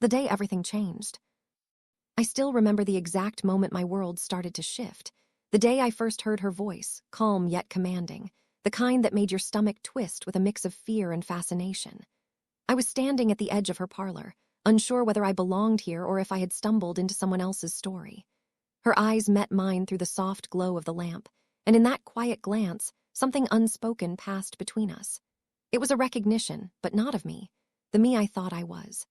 The day everything changed. I still remember the exact moment my world started to shift. The day I first heard her voice, calm yet commanding, the kind that made your stomach twist with a mix of fear and fascination. I was standing at the edge of her parlor, unsure whether I belonged here or if I had stumbled into someone else's story. Her eyes met mine through the soft glow of the lamp, and in that quiet glance, something unspoken passed between us. It was a recognition, but not of me, the me I thought I was.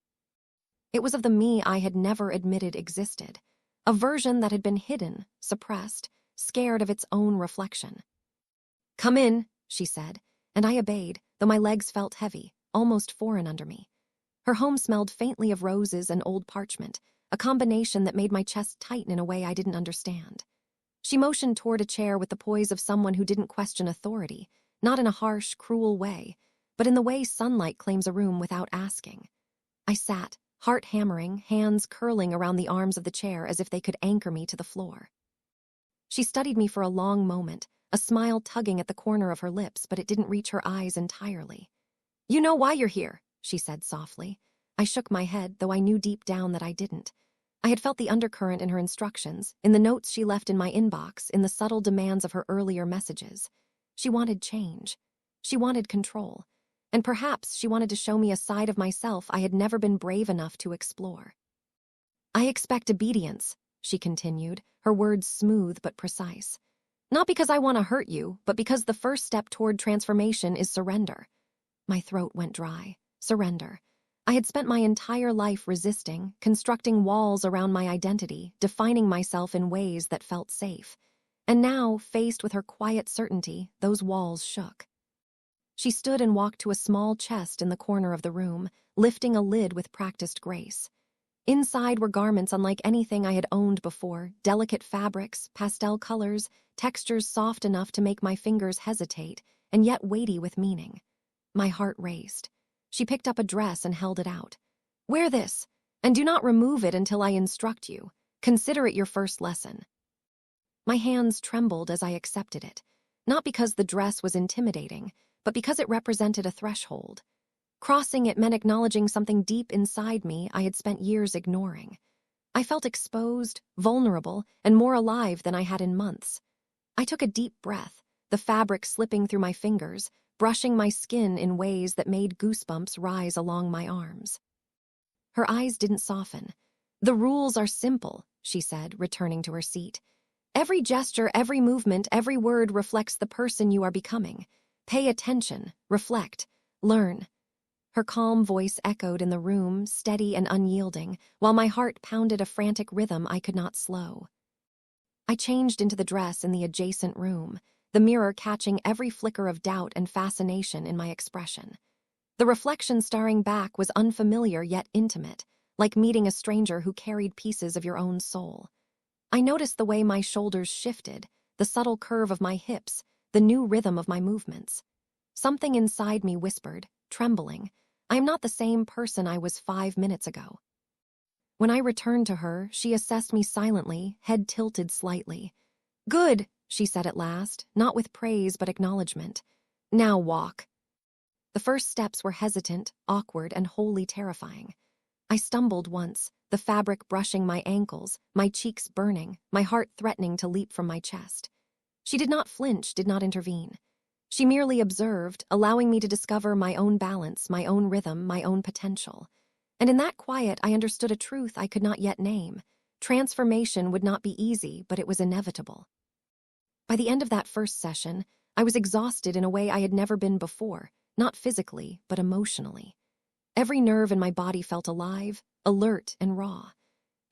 It was of the me I had never admitted existed, a version that had been hidden, suppressed, scared of its own reflection. "Come in," she said, and I obeyed, though my legs felt heavy, almost foreign under me. Her home smelled faintly of roses and old parchment, a combination that made my chest tighten in a way I didn't understand. She motioned toward a chair with the poise of someone who didn't question authority, not in a harsh, cruel way, but in the way sunlight claims a room without asking. I sat, heart hammering, hands curling around the arms of the chair as if they could anchor me to the floor. She studied me for a long moment, a smile tugging at the corner of her lips, but it didn't reach her eyes entirely. "You know why you're here," she said softly. I shook my head, though I knew deep down that I didn't. I had felt the undercurrent in her instructions, in the notes she left in my inbox, in the subtle demands of her earlier messages. She wanted change. She wanted control. And perhaps she wanted to show me a side of myself I had never been brave enough to explore. "I expect obedience," she continued, her words smooth but precise. "Not because I want to hurt you, but because the first step toward transformation is surrender." My throat went dry. Surrender. I had spent my entire life resisting, constructing walls around my identity, defining myself in ways that felt safe. And now, faced with her quiet certainty, those walls shook. She stood and walked to a small chest in the corner of the room, lifting a lid with practiced grace. Inside were garments unlike anything I had owned before, delicate fabrics, pastel colors, textures soft enough to make my fingers hesitate, and yet weighty with meaning. My heart raced. She picked up a dress and held it out. "Wear this, and do not remove it until I instruct you. Consider it your first lesson." My hands trembled as I accepted it, not because the dress was intimidating, but because it represented a threshold. Crossing it meant acknowledging something deep inside me I had spent years ignoring. I felt exposed, vulnerable, and more alive than I had in months. I took a deep breath, the fabric slipping through my fingers, brushing my skin in ways that made goosebumps rise along my arms. Her eyes didn't soften. "The rules are simple," she said, returning to her seat. "Every gesture, every movement, every word reflects the person you are becoming. Pay attention, reflect, learn." Her calm voice echoed in the room, steady and unyielding, while my heart pounded a frantic rhythm I could not slow. I changed into the dress in the adjacent room, the mirror catching every flicker of doubt and fascination in my expression. The reflection staring back was unfamiliar yet intimate, like meeting a stranger who carried pieces of your own soul. I noticed the way my shoulders shifted, the subtle curve of my hips, the new rhythm of my movements. Something inside me whispered, trembling, "I am not the same person I was 5 minutes ago." When I returned to her, she assessed me silently, head tilted slightly. "Good," she said at last, not with praise but acknowledgement. "Now walk." The first steps were hesitant, awkward, and wholly terrifying. I stumbled once, the fabric brushing my ankles, my cheeks burning, my heart threatening to leap from my chest. She did not flinch, did not intervene. She merely observed, allowing me to discover my own balance, my own rhythm, my own potential. And in that quiet, I understood a truth I could not yet name. Transformation would not be easy, but it was inevitable. By the end of that first session, I was exhausted in a way I had never been before, not physically, but emotionally. Every nerve in my body felt alive, alert, and raw.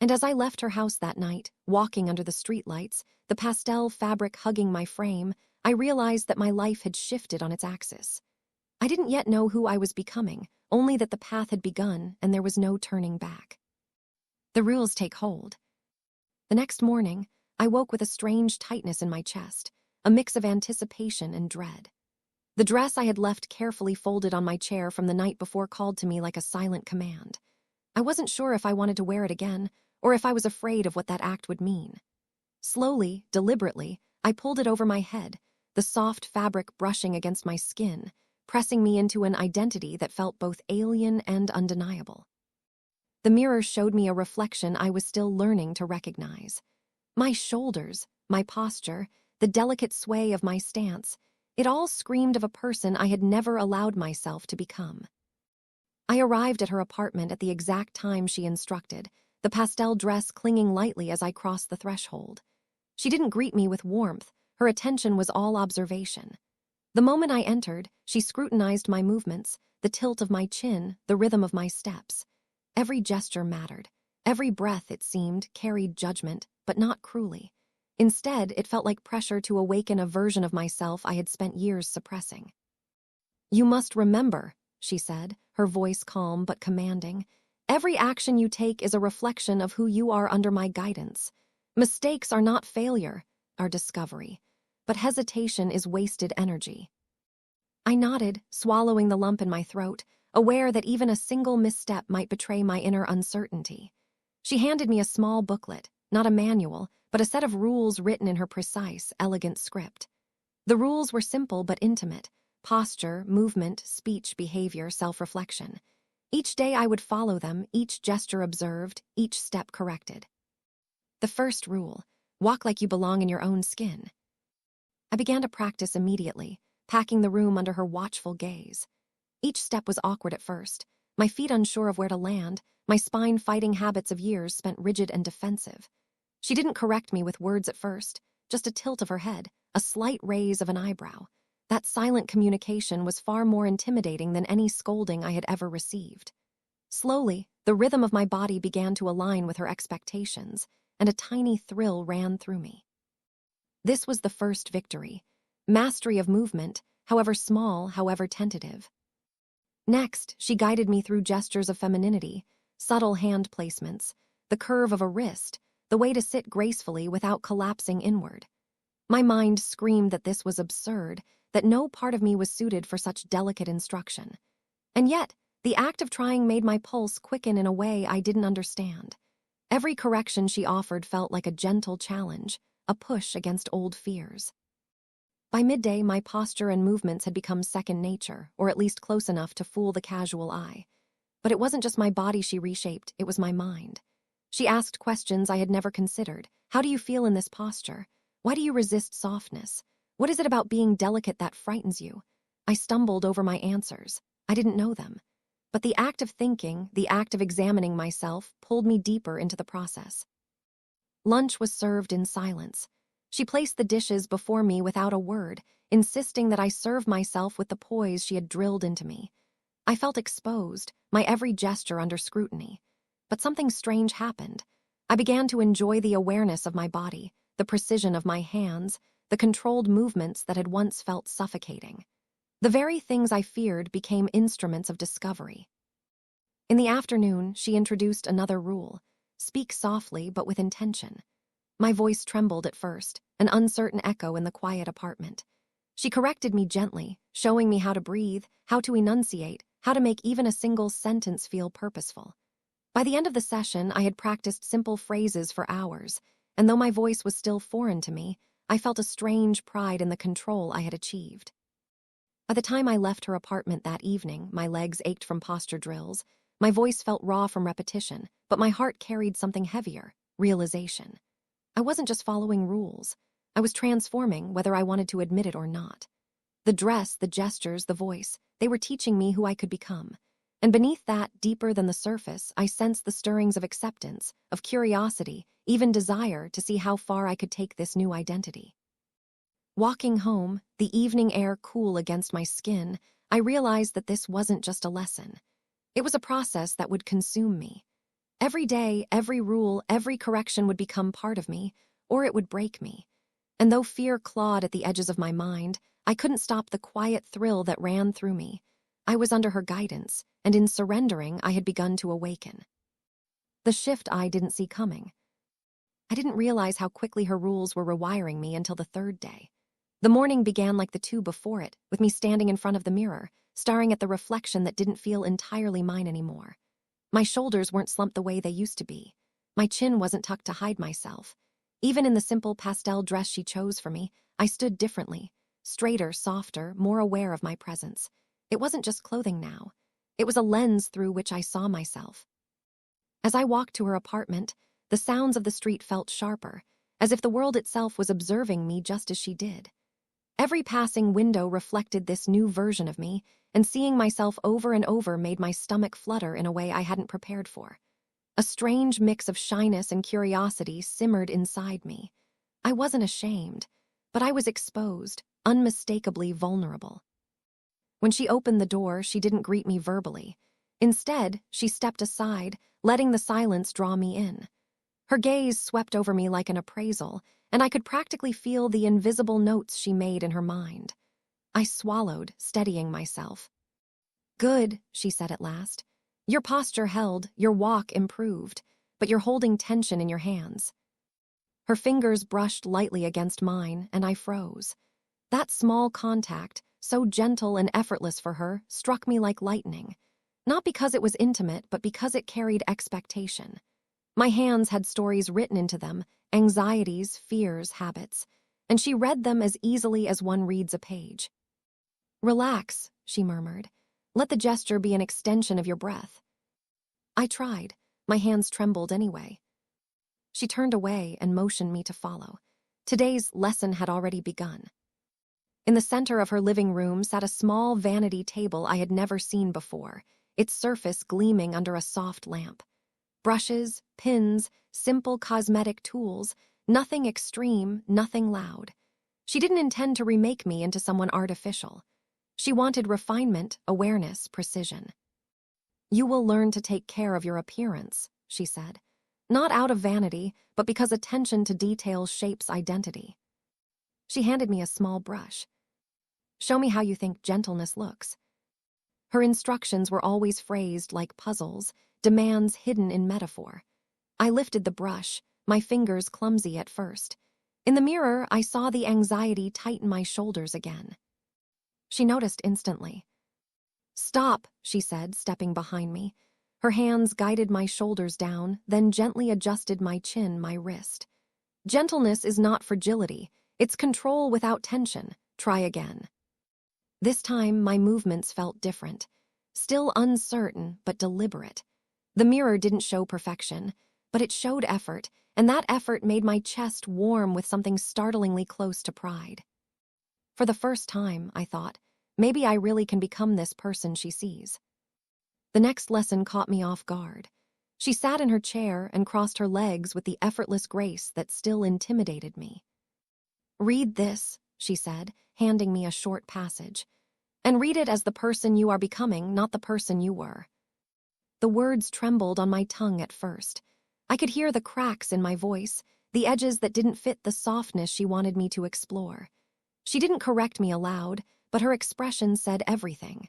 And as I left her house that night, walking under the streetlights, the pastel fabric hugging my frame, I realized that my life had shifted on its axis. I didn't yet know who I was becoming, only that the path had begun and there was no turning back. The rules take hold. The next morning, I woke with a strange tightness in my chest, a mix of anticipation and dread. The dress I had left carefully folded on my chair from the night before called to me like a silent command. I wasn't sure if I wanted to wear it again, or if I was afraid of what that act would mean. Slowly, deliberately, I pulled it over my head, the soft fabric brushing against my skin, pressing me into an identity that felt both alien and undeniable. the mirror showed me a reflection I was still learning to recognize. My shoulders, my posture, the delicate sway of my stance, it all screamed of a person I had never allowed myself to become. I arrived at her apartment at the exact time she instructed, the pastel dress clinging lightly as I crossed the threshold. She didn't greet me with warmth, her attention was all observation. The moment I entered, she scrutinized my movements, the tilt of my chin, the rhythm of my steps. Every gesture mattered. Every breath, it seemed, carried judgment, but not cruelly. Instead, it felt like pressure to awaken a version of myself I had spent years suppressing. "You must remember," she said, her voice calm but commanding. "Every action you take is a reflection of who you are under my guidance. Mistakes are not failure, are discovery. But hesitation is wasted energy." I nodded, swallowing the lump in my throat, aware that even a single misstep might betray my inner uncertainty. She handed me a small booklet, not a manual, but a set of rules written in her precise, elegant script. The rules were simple but intimate: posture, movement, speech, behavior, self-reflection. Each day I would follow them, each gesture observed, each step corrected. The first rule: walk like you belong in your own skin. I began to practice immediately, packing the room under her watchful gaze. Each step was awkward at first, my feet unsure of where to land, my spine fighting habits of years spent rigid and defensive. She didn't correct me with words at first, just a tilt of her head, a slight raise of an eyebrow. That silent communication was far more intimidating than any scolding I had ever received. Slowly, the rhythm of my body began to align with her expectations, and a tiny thrill ran through me. This was the first victory: mastery of movement, however small, however tentative. Next, she guided me through gestures of femininity, subtle hand placements, the curve of a wrist, the way to sit gracefully without collapsing inward. My mind screamed that this was absurd, that no part of me was suited for such delicate instruction. And yet, the act of trying made my pulse quicken in a way I didn't understand. Every correction she offered felt like a gentle challenge, a push against old fears. By midday, my posture and movements had become second nature, or at least close enough to fool the casual eye. But it wasn't just my body she reshaped, it was my mind. She asked questions I had never considered. How do you feel in this posture? Why do you resist softness? What is it about being delicate that frightens you? I stumbled over my answers. I didn't know them. But the act of thinking, the act of examining myself, pulled me deeper into the process. Lunch was served in silence. She placed the dishes before me without a word, insisting that I serve myself with the poise she had drilled into me. I felt exposed, my every gesture under scrutiny. But something strange happened. I began to enjoy the awareness of my body, the precision of my hands, the controlled movements that had once felt suffocating. The very things I feared became instruments of discovery. In the afternoon, she introduced another rule: speak softly but with intention. My voice trembled at first, an uncertain echo in the quiet apartment. She corrected me gently, showing me how to breathe, how to enunciate, how to make even a single sentence feel purposeful. By the end of the session, I had practiced simple phrases for hours, and though my voice was still foreign to me, I felt a strange pride in the control I had achieved. By the time I left her apartment that evening, my legs ached from posture drills, my voice felt raw from repetition, but my heart carried something heavier: realization. I wasn't just following rules. I was transforming, whether I wanted to admit it or not. The dress, the gestures, the voice, they were teaching me who I could become. And beneath that, deeper than the surface, I sensed the stirrings of acceptance, of curiosity, even desire to see how far I could take this new identity. Walking home, the evening air cool against my skin, I realized that this wasn't just a lesson. It was a process that would consume me. Every day, every rule, every correction would become part of me, or it would break me. And though fear clawed at the edges of my mind, I couldn't stop the quiet thrill that ran through me. I was under her guidance, and in surrendering, I had begun to awaken. The shift I didn't see coming. I didn't realize how quickly her rules were rewiring me until the third day. The morning began like the two before it, with me standing in front of the mirror, staring at the reflection that didn't feel entirely mine anymore. My shoulders weren't slumped the way they used to be. My chin wasn't tucked to hide myself. Even in the simple pastel dress she chose for me, I stood differently, straighter, softer, more aware of my presence. It wasn't just clothing now. It was a lens through which I saw myself. As I walked to her apartment, the sounds of the street felt sharper, as if the world itself was observing me just as she did. Every passing window reflected this new version of me, and seeing myself over and over made my stomach flutter in a way I hadn't prepared for. A strange mix of shyness and curiosity simmered inside me. I wasn't ashamed, but I was exposed, unmistakably vulnerable. When she opened the door, she didn't greet me verbally. Instead, she stepped aside, letting the silence draw me in. Her gaze swept over me like an appraisal, and I could practically feel the invisible notes she made in her mind. I swallowed, steadying myself. "Good," she said at last. "Your posture held, your walk improved, but you're holding tension in your hands." Her fingers brushed lightly against mine, and I froze. That small contact, so gentle and effortless for her, struck me like lightning. Not because it was intimate, but because it carried expectation. My hands had stories written into them, anxieties, fears, habits, and she read them as easily as one reads a page. "Relax," she murmured. "Let the gesture be an extension of your breath." I tried. My hands trembled anyway. She turned away and motioned me to follow. Today's lesson had already begun. In the center of her living room sat a small vanity table I had never seen before, its surface gleaming under a soft lamp. Brushes, pins, simple cosmetic tools, nothing extreme, nothing loud. She didn't intend to remake me into someone artificial. She wanted refinement, awareness, precision. "You will learn to take care of your appearance," she said. "Not out of vanity, but because attention to detail shapes identity." She handed me a small brush. "Show me how you think gentleness looks." Her instructions were always phrased like puzzles, demands hidden in metaphor. I lifted the brush, my fingers clumsy at first. In the mirror, I saw the anxiety tighten my shoulders again. She noticed instantly. "Stop," she said, stepping behind me. Her hands guided my shoulders down, then gently adjusted my chin, my wrist. "Gentleness is not fragility. It's control without tension. Try again." This time, my movements felt different. Still uncertain, but deliberate. The mirror didn't show perfection, but it showed effort, and that effort made my chest warm with something startlingly close to pride. For the first time, I thought, maybe I really can become this person she sees. The next lesson caught me off guard. She sat in her chair and crossed her legs with the effortless grace that still intimidated me. "Read this," she said, handing me a short passage. "And read it as the person you are becoming, not the person you were." The words trembled on my tongue at first. I could hear the cracks in my voice, the edges that didn't fit the softness she wanted me to explore. She didn't correct me aloud, but her expression said everything.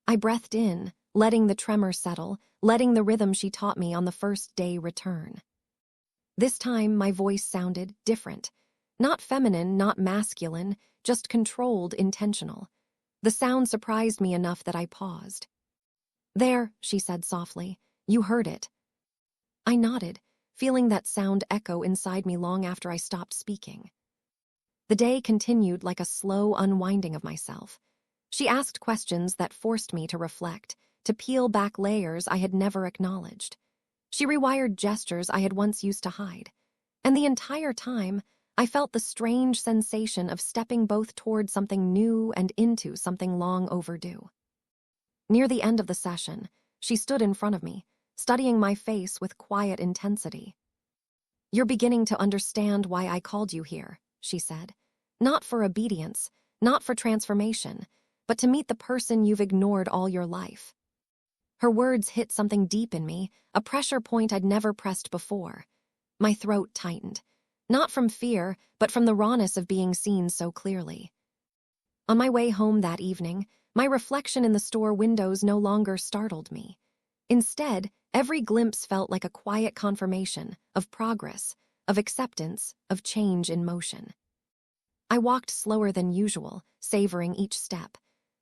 I breathed in, letting the tremor settle, letting the rhythm she taught me on the first day return. This time, my voice sounded different. Not feminine, not masculine, just controlled, intentional. The sound surprised me enough that I paused. "There," she said softly. "You heard it." I nodded, feeling that sound echo inside me long after I stopped speaking. The day continued like a slow unwinding of myself. She asked questions that forced me to reflect, to peel back layers I had never acknowledged. She rewired gestures I had once used to hide. And the entire time, I felt the strange sensation of stepping both toward something new and into something long overdue. Near the end of the session, she stood in front of me, studying my face with quiet intensity. "You're beginning to understand why I called you here," she said. "Not for obedience, not for transformation, but to meet the person you've ignored all your life." Her words hit something deep in me, a pressure point I'd never pressed before. My throat tightened, not from fear, but from the rawness of being seen so clearly. On my way home that evening, my reflection in the store windows no longer startled me. Instead, every glimpse felt like a quiet confirmation of progress, of acceptance, of change in motion. I walked slower than usual, savoring each step.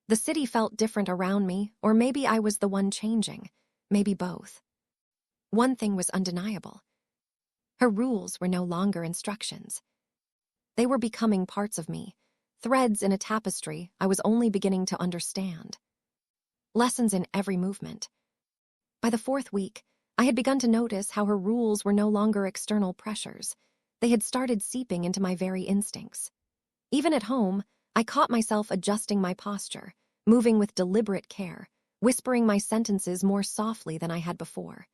The city felt different around me, or maybe I was the one changing, maybe both. One thing was undeniable. Her rules were no longer instructions. They were becoming parts of me, threads in a tapestry I was only beginning to understand. Lessons in every movement. By the fourth week, I had begun to notice how her rules were no longer external pressures. They had started seeping into my very instincts. Even at home, I caught myself adjusting my posture, moving with deliberate care, whispering my sentences more softly than I had before.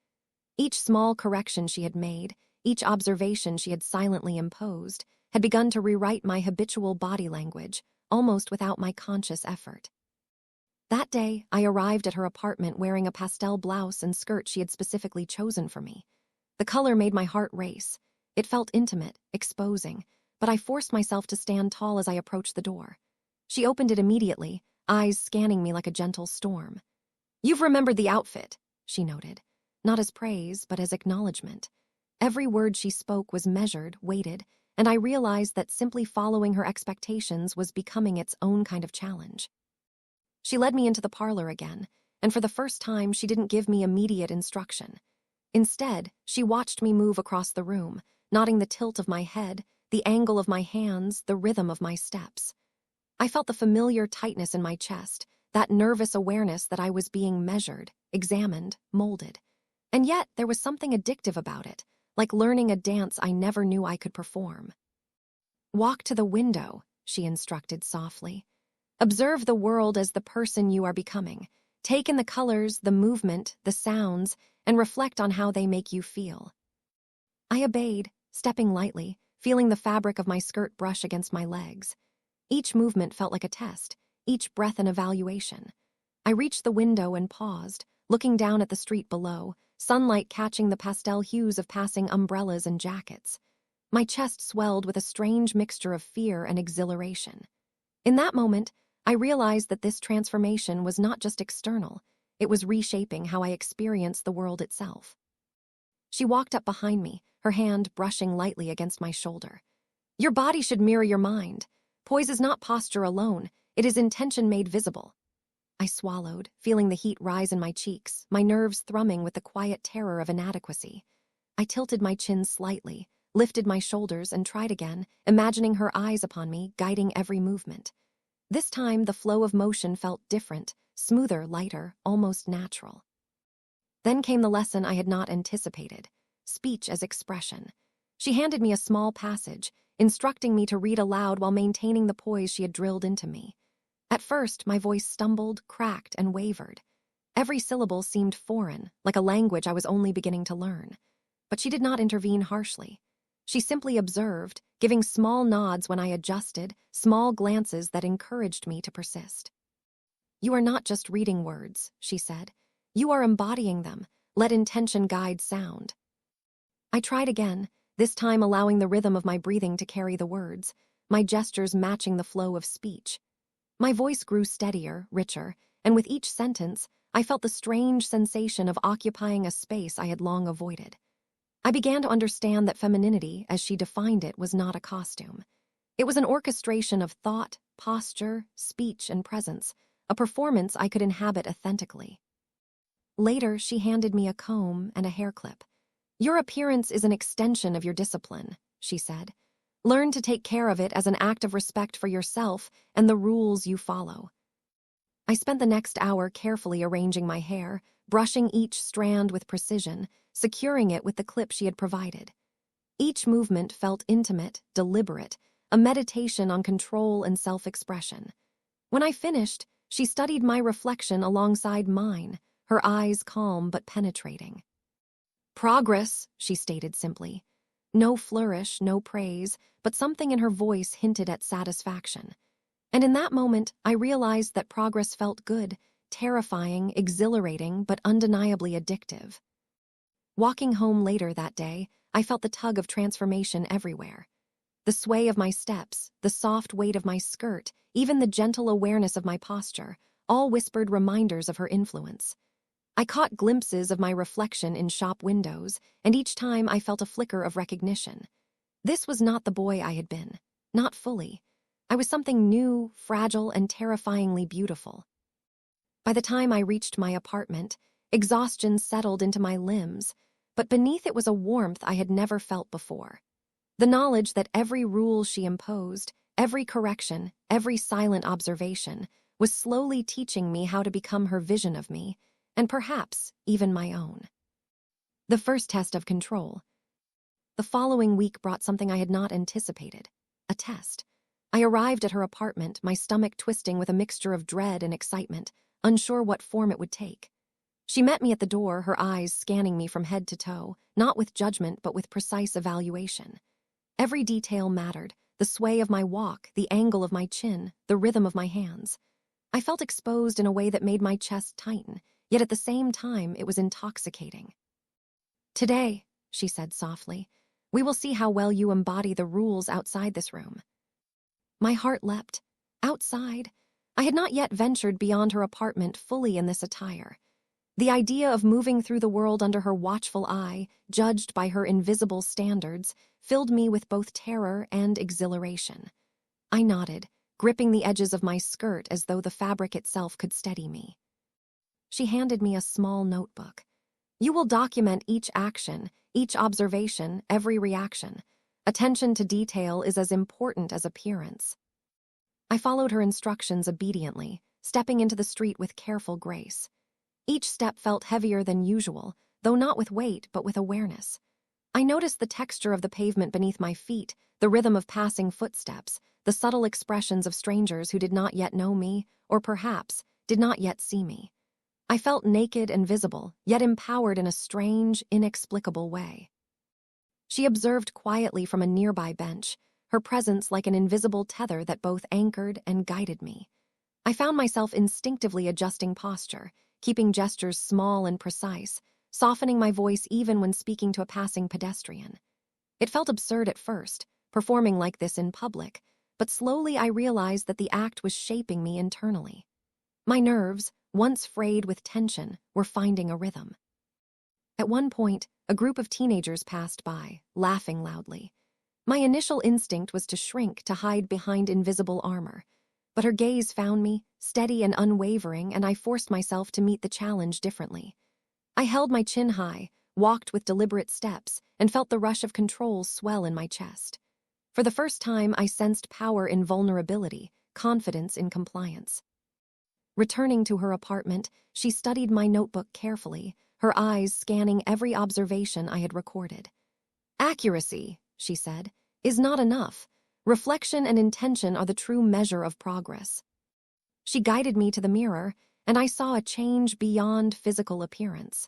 Each small correction she had made, each observation she had silently imposed, had begun to rewrite my habitual body language, almost without my conscious effort. That day, I arrived at her apartment wearing a pastel blouse and skirt she had specifically chosen for me. The color made my heart race. It felt intimate, exposing, but I forced myself to stand tall as I approached the door. She opened it immediately, eyes scanning me like a gentle storm. "You've remembered the outfit," she noted, not as praise, but as acknowledgement. Every word she spoke was measured, weighted, and I realized that simply following her expectations was becoming its own kind of challenge. She led me into the parlor again, and for the first time she didn't give me immediate instruction. Instead, she watched me move across the room, noting the tilt of my head, the angle of my hands, the rhythm of my steps. I felt the familiar tightness in my chest, that nervous awareness that I was being measured, examined, molded. And yet there was something addictive about it, like learning a dance I never knew I could perform. "Walk to the window," she instructed softly. "Observe the world as the person you are becoming. Take in the colors, the movement, the sounds, and reflect on how they make you feel." I obeyed, stepping lightly, feeling the fabric of my skirt brush against my legs. Each movement felt like a test, each breath an evaluation. I reached the window and paused, looking down at the street below, sunlight catching the pastel hues of passing umbrellas and jackets. My chest swelled with a strange mixture of fear and exhilaration. In that moment, I realized that this transformation was not just external, it was reshaping how I experienced the world itself. She walked up behind me, her hand brushing lightly against my shoulder. "Your body should mirror your mind. Poise is not posture alone, it is intention made visible." I swallowed, feeling the heat rise in my cheeks, my nerves thrumming with the quiet terror of inadequacy. I tilted my chin slightly, lifted my shoulders, and tried again, imagining her eyes upon me, guiding every movement. This time, the flow of motion felt different, smoother, lighter, almost natural. Then came the lesson I had not anticipated: speech as expression. She handed me a small passage, instructing me to read aloud while maintaining the poise she had drilled into me. At first, my voice stumbled, cracked, and wavered. Every syllable seemed foreign, like a language I was only beginning to learn. But she did not intervene harshly. She simply observed, giving small nods when I adjusted, small glances that encouraged me to persist. "You are not just reading words," she said. "You are embodying them. Let intention guide sound." I tried again, this time allowing the rhythm of my breathing to carry the words, my gestures matching the flow of speech. My voice grew steadier, richer, and with each sentence, I felt the strange sensation of occupying a space I had long avoided. I began to understand that femininity, as she defined it, was not a costume. It was an orchestration of thought, posture, speech, and presence, a performance I could inhabit authentically. Later, she handed me a comb and a hair clip. "Your appearance is an extension of your discipline," she said. "Learn to take care of it as an act of respect for yourself and the rules you follow." I spent the next hour carefully arranging my hair, brushing each strand with precision, securing it with the clip she had provided. Each movement felt intimate, deliberate, a meditation on control and self-expression. When I finished, she studied my reflection alongside mine, her eyes calm but penetrating. "Progress," she stated simply. No flourish, no praise, but something in her voice hinted at satisfaction. And in that moment, I realized that progress felt good, terrifying, exhilarating, but undeniably addictive. Walking home later that day, I felt the tug of transformation everywhere. The sway of my steps, the soft weight of my skirt, even the gentle awareness of my posture, all whispered reminders of her influence. I caught glimpses of my reflection in shop windows, and each time I felt a flicker of recognition. This was not the boy I had been, not fully. I was something new, fragile, and terrifyingly beautiful. By the time I reached my apartment, exhaustion settled into my limbs, but beneath it was a warmth I had never felt before. The knowledge that every rule she imposed, every correction, every silent observation, was slowly teaching me how to become her vision of me, and perhaps even my own. The first test of control. The following week brought something I had not anticipated. A test. I arrived at her apartment, my stomach twisting with a mixture of dread and excitement, unsure what form it would take. She met me at the door, her eyes scanning me from head to toe, not with judgment but with precise evaluation. Every detail mattered, the sway of my walk, the angle of my chin, the rhythm of my hands. I felt exposed in a way that made my chest tighten, yet at the same time it was intoxicating. "Today," she said softly, "we will see how well you embody the rules outside this room." My heart leapt. Outside? I had not yet ventured beyond her apartment fully in this attire. The idea of moving through the world under her watchful eye, judged by her invisible standards, filled me with both terror and exhilaration. I nodded, gripping the edges of my skirt as though the fabric itself could steady me. She handed me a small notebook. "You will document each action, each observation, every reaction. Attention to detail is as important as appearance." I followed her instructions obediently, stepping into the street with careful grace. Each step felt heavier than usual, though not with weight but with awareness. I noticed the texture of the pavement beneath my feet, the rhythm of passing footsteps, the subtle expressions of strangers who did not yet know me, or perhaps did not yet see me. I felt naked and visible, yet empowered in a strange, inexplicable way. She observed quietly from a nearby bench, her presence like an invisible tether that both anchored and guided me. I found myself instinctively adjusting posture, keeping gestures small and precise, softening my voice even when speaking to a passing pedestrian. It felt absurd at first, performing like this in public, but slowly I realized that the act was shaping me internally. My nerves, once frayed with tension, were finding a rhythm. At one point, a group of teenagers passed by, laughing loudly. My initial instinct was to shrink, to hide behind invisible armor. But her gaze found me, steady and unwavering, and I forced myself to meet the challenge differently. I held my chin high, walked with deliberate steps, and felt the rush of control swell in my chest. For the first time, I sensed power in vulnerability, confidence in compliance. Returning to her apartment, she studied my notebook carefully, her eyes scanning every observation I had recorded. "Accuracy," she said, "is not enough. Reflection and intention are the true measure of progress." She guided me to the mirror, and I saw a change beyond physical appearance.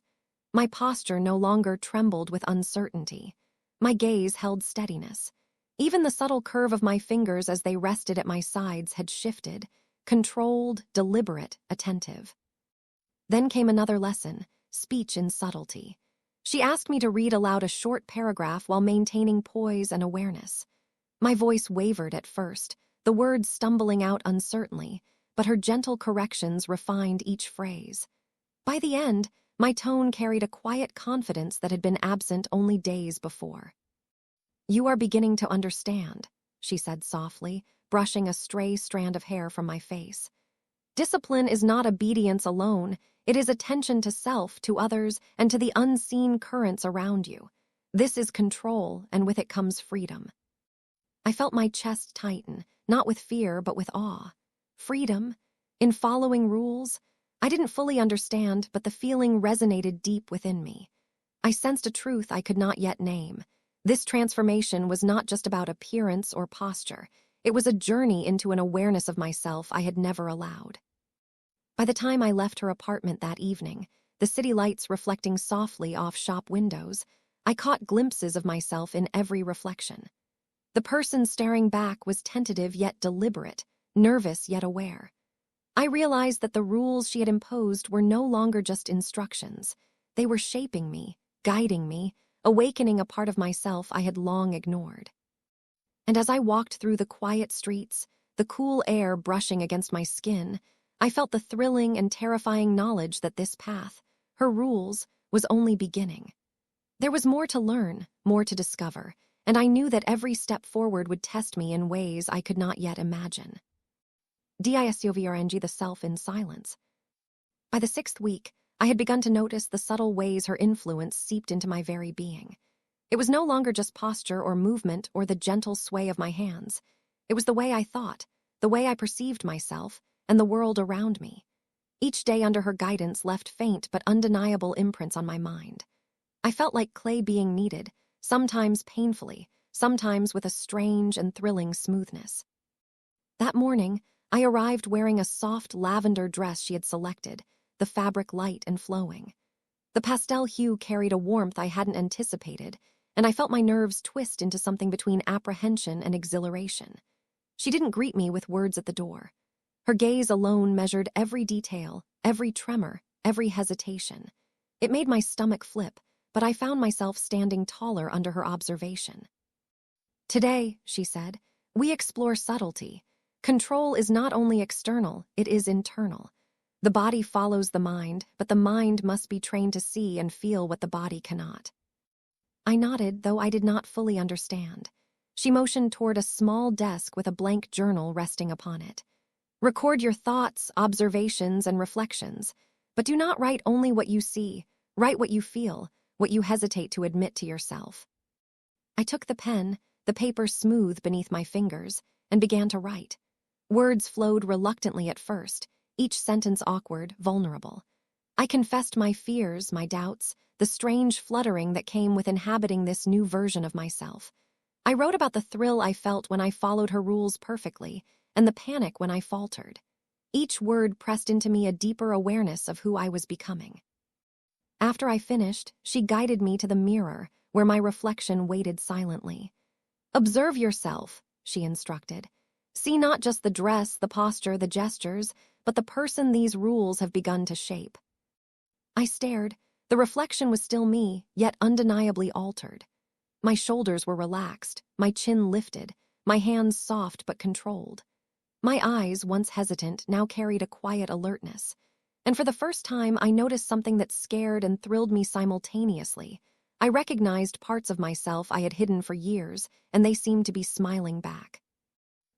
My posture no longer trembled with uncertainty. My gaze held steadiness. Even the subtle curve of my fingers as they rested at my sides had shifted, controlled, deliberate, attentive. Then came another lesson, speech in subtlety. She asked me to read aloud a short paragraph while maintaining poise and awareness. My voice wavered at first, the words stumbling out uncertainly, but her gentle corrections refined each phrase. By the end, my tone carried a quiet confidence that had been absent only days before. "You are beginning to understand," she said softly, brushing a stray strand of hair from my face. "Discipline is not obedience alone, it is attention to self, to others, and to the unseen currents around you. This is control, and with it comes freedom." I felt my chest tighten, not with fear but with awe. Freedom? In following rules? I didn't fully understand, but the feeling resonated deep within me. I sensed a truth I could not yet name. This transformation was not just about appearance or posture. It was a journey into an awareness of myself I had never allowed. By the time I left her apartment that evening, the city lights reflecting softly off shop windows, I caught glimpses of myself in every reflection. The person staring back was tentative yet deliberate, nervous yet aware. I realized that the rules she had imposed were no longer just instructions. They were shaping me, guiding me, awakening a part of myself I had long ignored. And as I walked through the quiet streets, the cool air brushing against my skin, I felt the thrilling and terrifying knowledge that this path, her rules, was only beginning. There was more to learn, more to discover, and I knew that every step forward would test me in ways I could not yet imagine. DISCOVRNG the self in silence. By the 6th week, I had begun to notice the subtle ways her influence seeped into my very being. It was no longer just posture or movement or the gentle sway of my hands. It was the way I thought, the way I perceived myself, and the world around me. Each day under her guidance left faint but undeniable imprints on my mind. I felt like clay being kneaded, sometimes painfully, sometimes with a strange and thrilling smoothness. That morning, I arrived wearing a soft lavender dress she had selected, the fabric light and flowing. The pastel hue carried a warmth I hadn't anticipated, and I felt my nerves twist into something between apprehension and exhilaration. She didn't greet me with words at the door. Her gaze alone measured every detail, every tremor, every hesitation. It made my stomach flip, but I found myself standing taller under her observation. "Today," she said, "we explore subtlety. Control is not only external, it is internal. The body follows the mind, but the mind must be trained to see and feel what the body cannot." I nodded, though I did not fully understand. She motioned toward a small desk with a blank journal resting upon it. "Record your thoughts, observations, and reflections, but do not write only what you see. Write what you feel, what you hesitate to admit to yourself." I took the pen, the paper smooth beneath my fingers, and began to write. Words flowed reluctantly at first, each sentence awkward, vulnerable. I confessed my fears, my doubts, the strange fluttering that came with inhabiting this new version of myself. I wrote about the thrill I felt when I followed her rules perfectly, and the panic when I faltered. Each word pressed into me a deeper awareness of who I was becoming. After I finished, she guided me to the mirror, where my reflection waited silently. "Observe yourself," she instructed. "See not just the dress, the posture, the gestures, but the person these rules have begun to shape." I stared. The reflection was still me, yet undeniably altered. My shoulders were relaxed, my chin lifted, my hands soft but controlled. My eyes, once hesitant, now carried a quiet alertness. And for the first time, I noticed something that scared and thrilled me simultaneously. I recognized parts of myself I had hidden for years, and they seemed to be smiling back.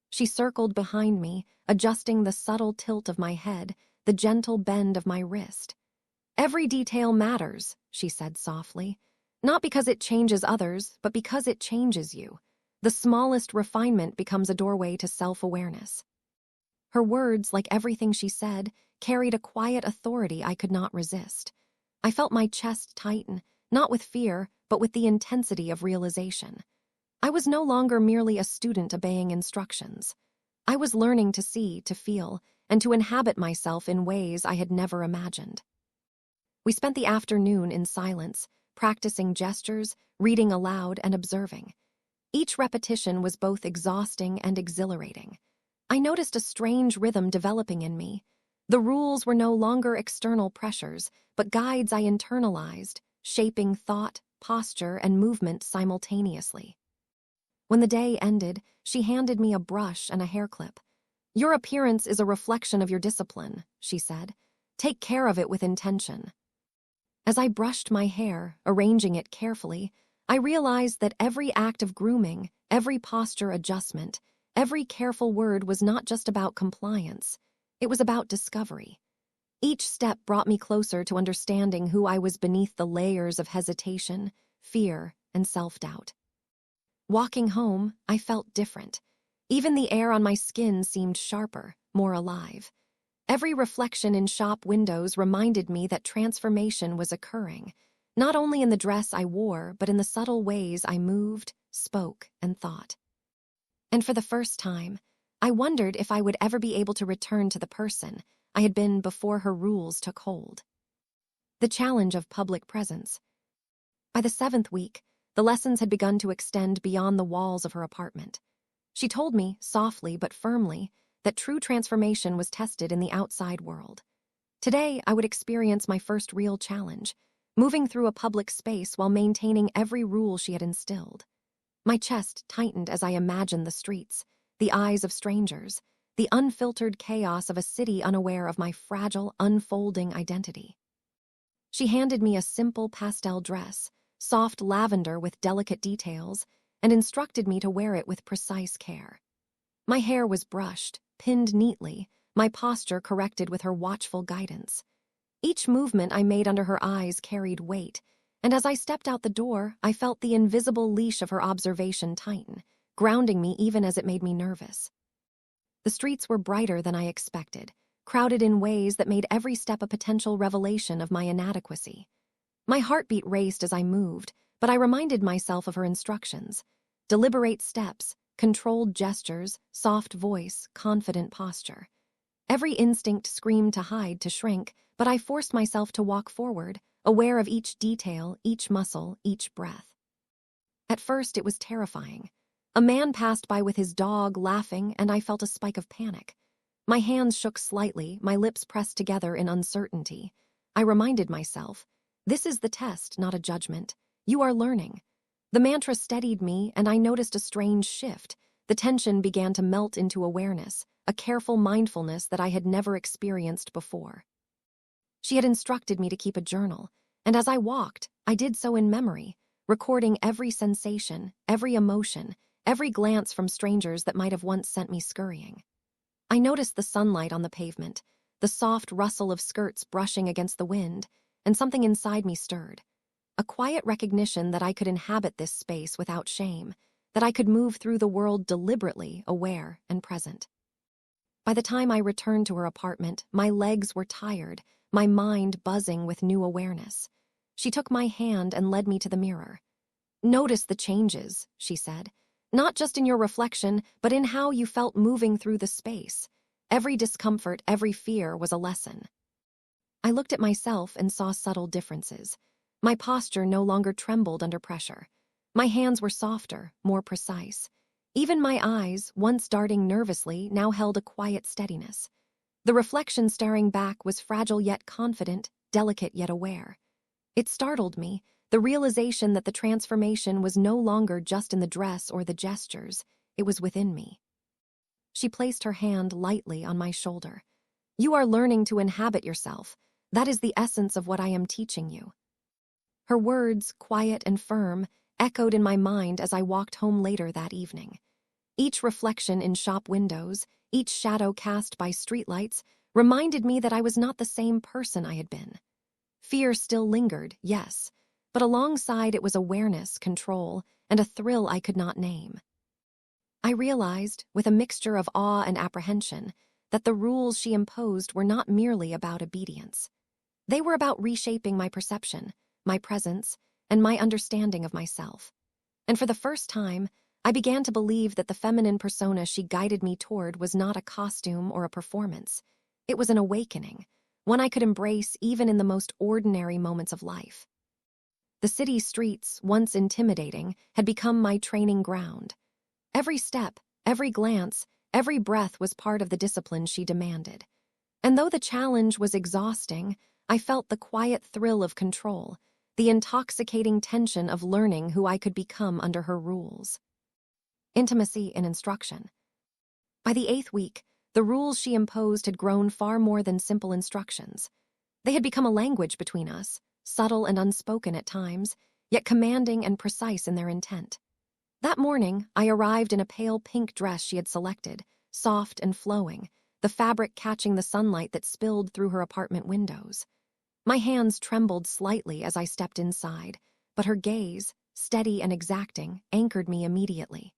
She circled behind me, adjusting the subtle tilt of my head, the gentle bend of my wrist. "Every detail matters," she said softly. "Not because it changes others, but because it changes you. The smallest refinement becomes a doorway to self-awareness." Her words, like everything she said, carried a quiet authority I could not resist. I felt my chest tighten, not with fear, but with the intensity of realization. I was no longer merely a student obeying instructions. I was learning to see, to feel, and to inhabit myself in ways I had never imagined. We spent the afternoon in silence, practicing gestures, reading aloud, and observing. Each repetition was both exhausting and exhilarating. I noticed a strange rhythm developing in me. The rules were no longer external pressures, but guides I internalized, shaping thought, posture, and movement simultaneously. When the day ended, she handed me a brush and a hair clip. "Your appearance is a reflection of your discipline," she said. "Take care of it with intention." As I brushed my hair, arranging it carefully, I realized that every act of grooming, every posture adjustment, every careful word was not just about compliance. It was about discovery. Each step brought me closer to understanding who I was beneath the layers of hesitation, fear, and self-doubt. Walking home, I felt different. Even the air on my skin seemed sharper, more alive. Every reflection in shop windows reminded me that transformation was occurring, not only in the dress I wore, but in the subtle ways I moved, spoke, and thought. And for the first time, I wondered if I would ever be able to return to the person I had been before her rules took hold. The challenge of public presence. By the 7th week, the lessons had begun to extend beyond the walls of her apartment. She told me, softly but firmly, that true transformation was tested in the outside world. Today, I would experience my first real challenge, moving through a public space while maintaining every rule she had instilled. My chest tightened as I imagined the streets, the eyes of strangers, the unfiltered chaos of a city unaware of my fragile, unfolding identity. She handed me a simple pastel dress, soft lavender with delicate details, and instructed me to wear it with precise care. My hair was brushed, pinned neatly, my posture corrected with her watchful guidance. Each movement I made under her eyes carried weight, and as I stepped out the door, I felt the invisible leash of her observation tighten, grounding me even as it made me nervous. The streets were brighter than I expected, crowded in ways that made every step a potential revelation of my inadequacy. My heartbeat raced as I moved, but I reminded myself of her instructions. Deliberate steps, controlled gestures, soft voice, confident posture. Every instinct screamed to hide, to shrink, but I forced myself to walk forward, aware of each detail, each muscle, each breath. At first, it was terrifying. A man passed by with his dog, laughing, and I felt a spike of panic. My hands shook slightly, my lips pressed together in uncertainty. I reminded myself, this is the test, not a judgment. You are learning. The mantra steadied me, and I noticed a strange shift. The tension began to melt into awareness, a careful mindfulness that I had never experienced before. She had instructed me to keep a journal, and as I walked, I did so in memory, recording every sensation, every emotion, every glance from strangers that might have once sent me scurrying. I noticed the sunlight on the pavement, the soft rustle of skirts brushing against the wind, and something inside me stirred. A quiet recognition that I could inhabit this space without shame, that I could move through the world deliberately, aware and present. By the time I returned to her apartment, my legs were tired, my mind buzzing with new awareness. She took my hand and led me to the mirror. "Notice the changes," she said. "Not just in your reflection, but in how you felt moving through the space. Every discomfort, every fear was a lesson." I looked at myself and saw subtle differences. My posture no longer trembled under pressure. My hands were softer, more precise. Even my eyes, once darting nervously, now held a quiet steadiness. The reflection staring back was fragile yet confident, delicate yet aware. It startled me, the realization that the transformation was no longer just in the dress or the gestures, it was within me. She placed her hand lightly on my shoulder. "You are learning to inhabit yourself. That is the essence of what I am teaching you." Her words, quiet and firm, echoed in my mind as I walked home later that evening. Each reflection in shop windows, each shadow cast by streetlights, reminded me that I was not the same person I had been. Fear still lingered, yes, but alongside it was awareness, control, and a thrill I could not name. I realized, with a mixture of awe and apprehension, that the rules she imposed were not merely about obedience. They were about reshaping my perception, my presence, and my understanding of myself. And for the first time, I began to believe that the feminine persona she guided me toward was not a costume or a performance. It was an awakening, one I could embrace even in the most ordinary moments of life. The city streets, once intimidating, had become my training ground. Every step, every glance, every breath was part of the discipline she demanded. And though the challenge was exhausting, I felt the quiet thrill of control, the intoxicating tension of learning who I could become under her rules. Intimacy and instruction. By the 8th week, the rules she imposed had grown far more than simple instructions. They had become a language between us, subtle and unspoken at times, yet commanding and precise in their intent. That morning, I arrived in a pale pink dress she had selected, soft and flowing, the fabric catching the sunlight that spilled through her apartment windows. My hands trembled slightly as I stepped inside, but her gaze, steady and exacting, anchored me immediately.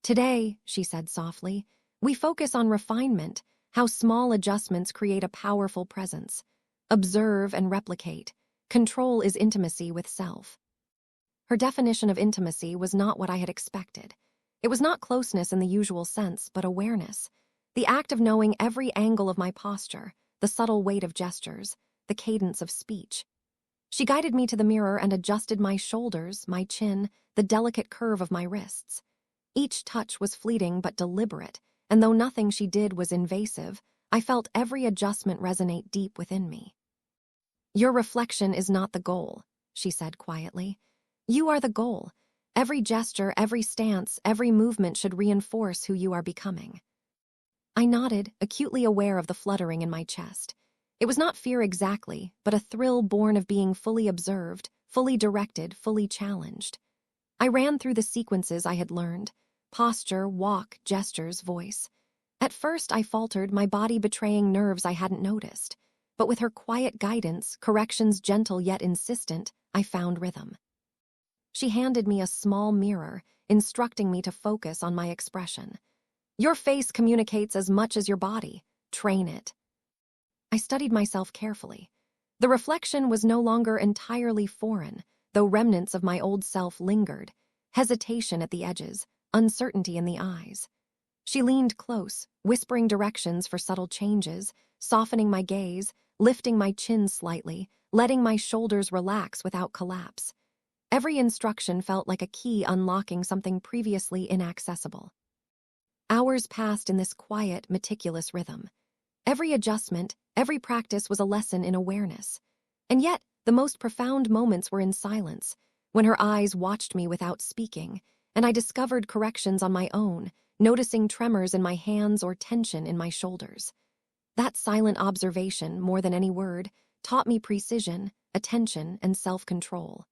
"Today," she said softly, "we focus on refinement, how small adjustments create a powerful presence. Observe and replicate. Control is intimacy with self." Her definition of intimacy was not what I had expected. It was not closeness in the usual sense, but awareness. The act of knowing every angle of my posture, the subtle weight of gestures, the cadence of speech. She guided me to the mirror and adjusted my shoulders, my chin, the delicate curve of my wrists. Each touch was fleeting but deliberate, and though nothing she did was invasive, I felt every adjustment resonate deep within me. "Your reflection is not the goal," she said quietly. "You are the goal. Every gesture, every stance, every movement should reinforce who you are becoming." I nodded, acutely aware of the fluttering in my chest. It was not fear exactly, but a thrill born of being fully observed, fully directed, fully challenged. I ran through the sequences I had learned: posture, walk, gestures, voice. At first I faltered, my body betraying nerves I hadn't noticed. But with her quiet guidance, corrections gentle yet insistent, I found rhythm. She handed me a small mirror, instructing me to focus on my expression. "Your face communicates as much as your body. Train it." I studied myself carefully. The reflection was no longer entirely foreign, though remnants of my old self lingered, hesitation at the edges, uncertainty in the eyes. She leaned close, whispering directions for subtle changes, softening my gaze, lifting my chin slightly, letting my shoulders relax without collapse. Every instruction felt like a key unlocking something previously inaccessible. Hours passed in this quiet, meticulous rhythm. Every adjustment, every practice was a lesson in awareness. And yet, the most profound moments were in silence, when her eyes watched me without speaking, and I discovered corrections on my own, noticing tremors in my hands or tension in my shoulders. That silent observation, more than any word, taught me precision, attention, and self-control.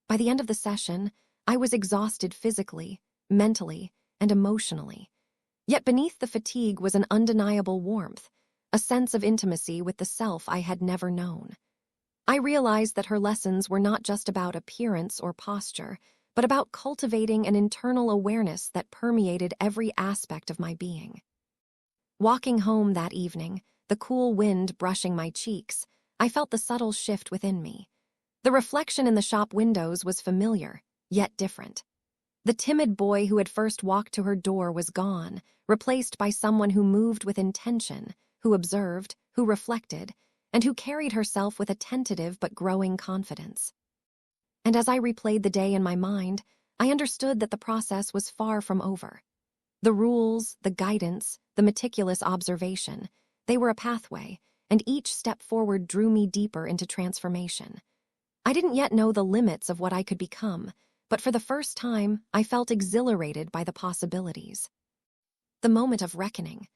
By the end of the session, I was exhausted physically, mentally, and emotionally. Yet beneath the fatigue was an undeniable warmth, a sense of intimacy with the self I had never known. I realized that her lessons were not just about appearance or posture, but about cultivating an internal awareness that permeated every aspect of my being. Walking home that evening, the cool wind brushing my cheeks, I felt the subtle shift within me. The reflection in the shop windows was familiar, yet different. The timid boy who had first walked to her door was gone, replaced by someone who moved with intention, who observed, who reflected, and who carried herself with a tentative but growing confidence. And as I replayed the day in my mind, I understood that the process was far from over. The rules, the guidance, the meticulous observation, they were a pathway, and each step forward drew me deeper into transformation. I didn't yet know the limits of what I could become, but for the first time, I felt exhilarated by the possibilities. The moment of reckoning.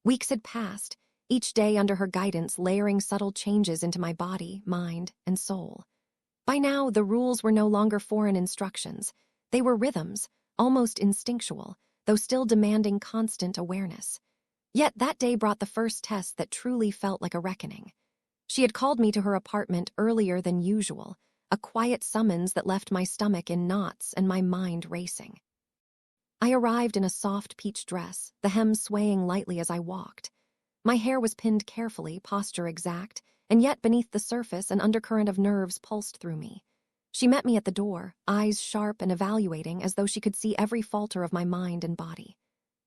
Weeks had passed, each day under her guidance layering subtle changes into my body, mind, and soul. By now, the rules were no longer foreign instructions. They were rhythms, almost instinctual, though still demanding constant awareness. Yet that day brought the first test that truly felt like a reckoning. She had called me to her apartment earlier than usual, a quiet summons that left my stomach in knots and my mind racing. I arrived in a soft peach dress, the hem swaying lightly as I walked. My hair was pinned carefully, posture exact, and yet beneath the surface an undercurrent of nerves pulsed through me. She met me at the door, eyes sharp and evaluating as though she could see every falter of my mind and body.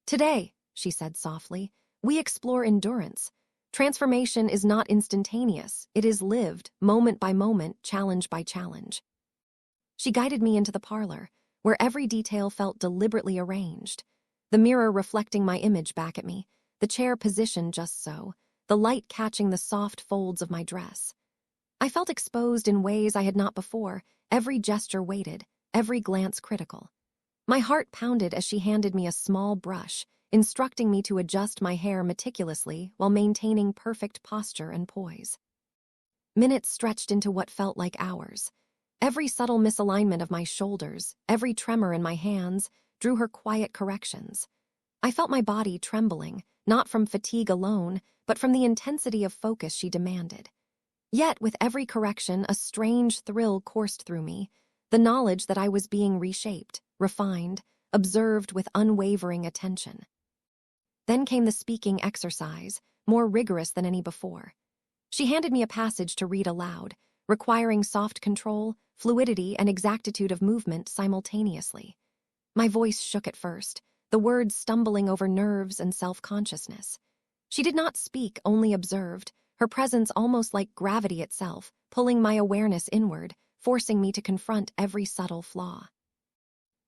"Today," she said softly, "we explore endurance. Transformation is not instantaneous, it is lived, moment by moment, challenge by challenge." She guided me into the parlor, where every detail felt deliberately arranged. The mirror reflecting my image back at me, the chair positioned just so, the light catching the soft folds of my dress. I felt exposed in ways I had not before, every gesture weighted, every glance critical. My heart pounded as she handed me a small brush, instructing me to adjust my hair meticulously while maintaining perfect posture and poise. Minutes stretched into what felt like hours. Every subtle misalignment of my shoulders, every tremor in my hands, drew her quiet corrections. I felt my body trembling, not from fatigue alone, but from the intensity of focus she demanded. Yet, with every correction, a strange thrill coursed through me, the knowledge that I was being reshaped, refined, observed with unwavering attention. Then came the speaking exercise, more rigorous than any before. She handed me a passage to read aloud, requiring soft control, fluidity, and exactitude of movement simultaneously. My voice shook at first, the words stumbling over nerves and self-consciousness. She did not speak, only observed, her presence almost like gravity itself, pulling my awareness inward, forcing me to confront every subtle flaw.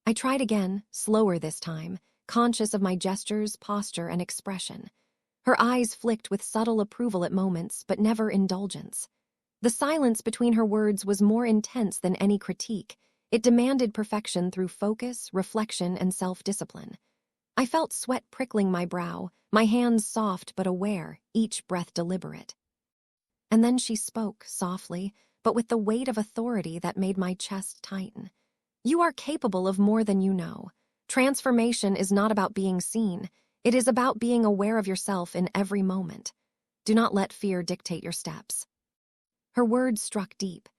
I tried again, slower this time, conscious of my gestures, posture, and expression. Her eyes flicked with subtle approval at moments, but never indulgence. The silence between her words was more intense than any critique. It demanded perfection through focus, reflection, and self-discipline. I felt sweat prickling my brow, my hands soft but aware, each breath deliberate. And then she spoke, softly, but with the weight of authority that made my chest tighten. "You are capable of more than you know. Transformation is not about being seen. It is about being aware of yourself in every moment. Do not let fear dictate your steps." Her words struck deep.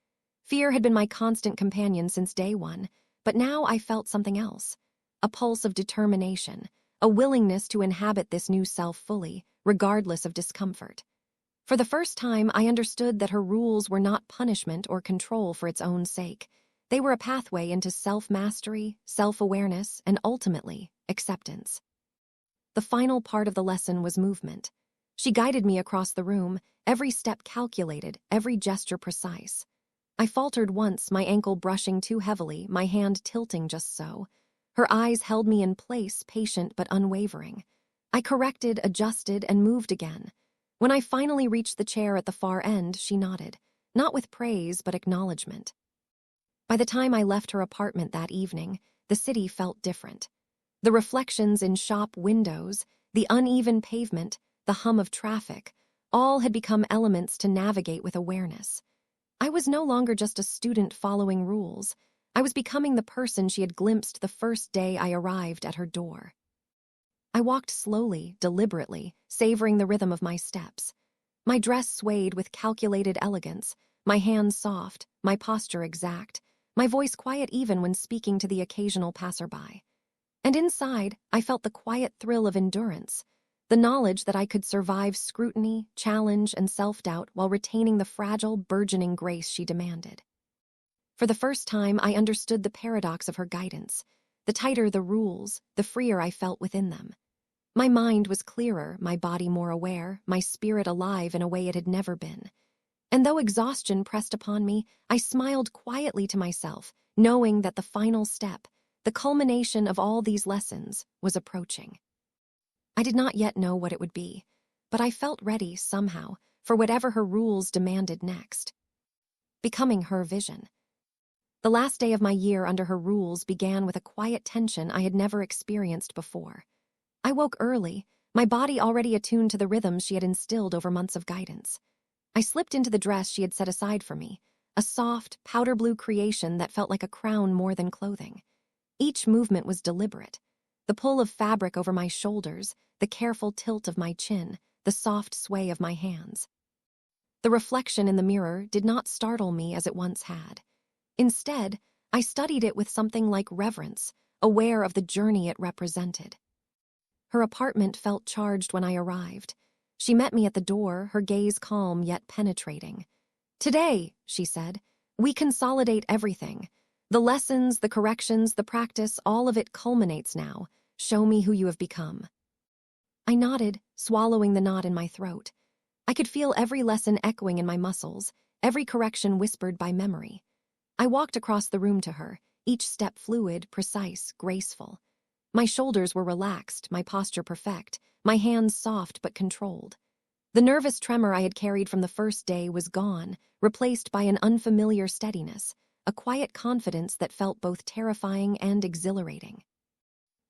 Fear had been my constant companion since day one, but now I felt something else. A pulse of determination, a willingness to inhabit this new self fully, regardless of discomfort. For the first time, I understood that her rules were not punishment or control for its own sake. They were a pathway into self-mastery, self-awareness, and ultimately, acceptance. The final part of the lesson was movement. She guided me across the room, every step calculated, every gesture precise. I faltered once, my ankle brushing too heavily, my hand tilting just so. Her eyes held me in place, patient but unwavering. I corrected, adjusted, and moved again. When I finally reached the chair at the far end, she nodded, not with praise but acknowledgement. By the time I left her apartment that evening, the city felt different. The reflections in shop windows, the uneven pavement, the hum of traffic, all had become elements to navigate with awareness. I was no longer just a student following rules. I was becoming the person she had glimpsed the first day I arrived at her door. I walked slowly, deliberately, savoring the rhythm of my steps. My dress swayed with calculated elegance, my hands soft, my posture exact, my voice quiet even when speaking to the occasional passerby. And inside, I felt the quiet thrill of endurance, the knowledge that I could survive scrutiny, challenge, and self-doubt while retaining the fragile, burgeoning grace she demanded. For the first time, I understood the paradox of her guidance. The tighter the rules, the freer I felt within them. My mind was clearer, my body more aware, my spirit alive in a way it had never been. And though exhaustion pressed upon me, I smiled quietly to myself, knowing that the final step, the culmination of all these lessons, was approaching. I did not yet know what it would be, but I felt ready, somehow, for whatever her rules demanded next. Becoming her vision. The last day of my year under her rules began with a quiet tension I had never experienced before. I woke early, my body already attuned to the rhythms she had instilled over months of guidance. I slipped into the dress she had set aside for me, a soft, powder blue creation that felt like a crown more than clothing. Each movement was deliberate. The pull of fabric over my shoulders, the careful tilt of my chin, the soft sway of my hands. The reflection in the mirror did not startle me as it once had. Instead, I studied it with something like reverence, aware of the journey it represented. Her apartment felt charged when I arrived. She met me at the door, her gaze calm yet penetrating. "Today," she said, "we consolidate everything. The lessons, the corrections, the practice, all of it culminates now. Show me who you have become." I nodded, swallowing the knot in my throat. I could feel every lesson echoing in my muscles, every correction whispered by memory. I walked across the room to her, each step fluid, precise, graceful. My shoulders were relaxed, my posture perfect, my hands soft but controlled. The nervous tremor I had carried from the first day was gone, replaced by an unfamiliar steadiness, a quiet confidence that felt both terrifying and exhilarating.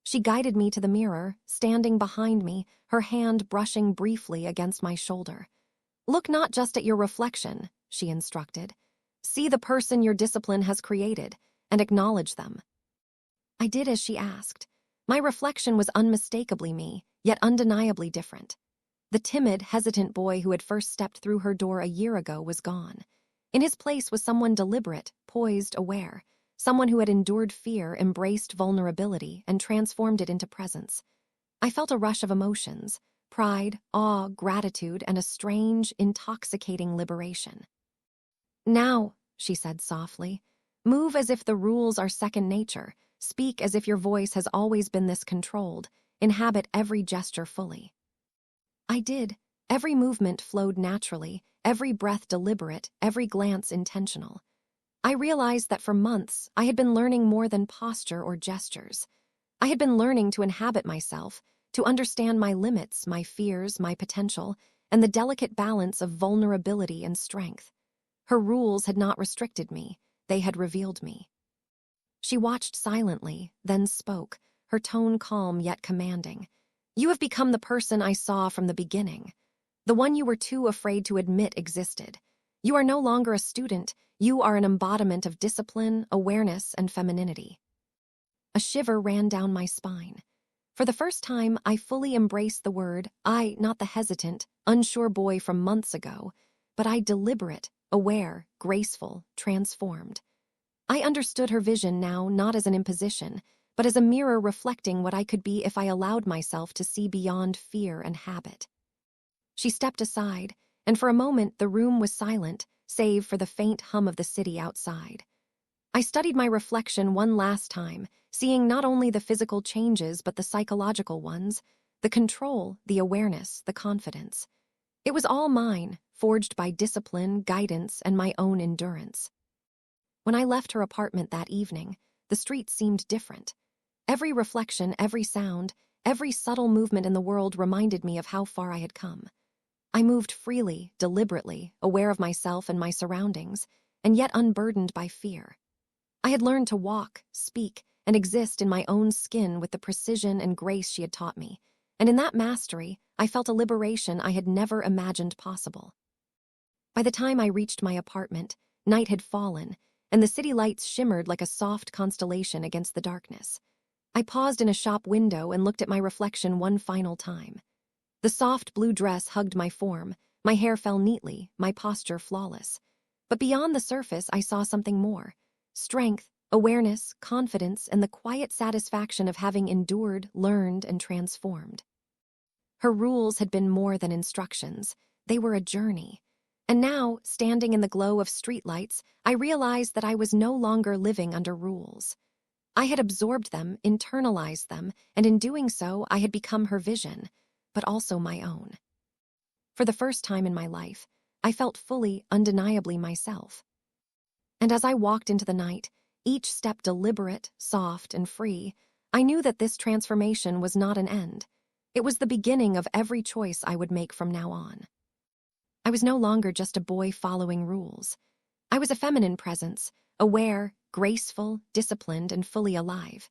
She guided me to the mirror, standing behind me, her hand brushing briefly against my shoulder. "Look not just at your reflection," she instructed. "See the person your discipline has created, and acknowledge them." I did as she asked. My reflection was unmistakably me, yet undeniably different. The timid, hesitant boy who had first stepped through her door a year ago was gone. In his place was someone deliberate, poised, aware, someone who had endured fear, embraced vulnerability, and transformed it into presence. I felt a rush of emotions, pride, awe, gratitude, and a strange, intoxicating liberation. "Now," she said softly, "move as if the rules are second nature, speak as if your voice has always been this controlled, inhabit every gesture fully." I did. Every movement flowed naturally, every breath deliberate, every glance intentional. I realized that for months, I had been learning more than posture or gestures. I had been learning to inhabit myself, to understand my limits, my fears, my potential, and the delicate balance of vulnerability and strength. Her rules had not restricted me, they had revealed me. She watched silently, then spoke, her tone calm yet commanding. "You have become the person I saw from the beginning, the one you were too afraid to admit existed. You are no longer a student, you are an embodiment of discipline, awareness, and femininity." A shiver ran down my spine. For the first time, I fully embraced the word, I, not the hesitant, unsure boy from months ago, but I deliberate, aware, graceful, transformed. I understood her vision now not as an imposition, but as a mirror reflecting what I could be if I allowed myself to see beyond fear and habit. She stepped aside, and for a moment the room was silent, save for the faint hum of the city outside. I studied my reflection one last time, seeing not only the physical changes but the psychological ones, the control, the awareness, the confidence. It was all mine, forged by discipline, guidance, and my own endurance. When I left her apartment that evening, the street seemed different. Every reflection, every sound, every subtle movement in the world reminded me of how far I had come. I moved freely, deliberately, aware of myself and my surroundings, and yet unburdened by fear. I had learned to walk, speak, and exist in my own skin with the precision and grace she had taught me, and in that mastery, I felt a liberation I had never imagined possible. By the time I reached my apartment, night had fallen, and the city lights shimmered like a soft constellation against the darkness. I paused in a shop window and looked at my reflection one final time. The soft blue dress hugged my form, my hair fell neatly, my posture flawless. But beyond the surface, I saw something more: strength, awareness, confidence, and the quiet satisfaction of having endured, learned, and transformed. Her rules had been more than instructions. They were a journey. And now, standing in the glow of streetlights, I realized that I was no longer living under rules. I had absorbed them, internalized them, and in doing so, I had become her vision, but also my own. For the first time in my life, I felt fully, undeniably myself. And as I walked into the night, each step deliberate, soft, and free, I knew that this transformation was not an end. It was the beginning of every choice I would make from now on. I was no longer just a boy following rules. I was a feminine presence, aware, graceful, disciplined, and fully alive.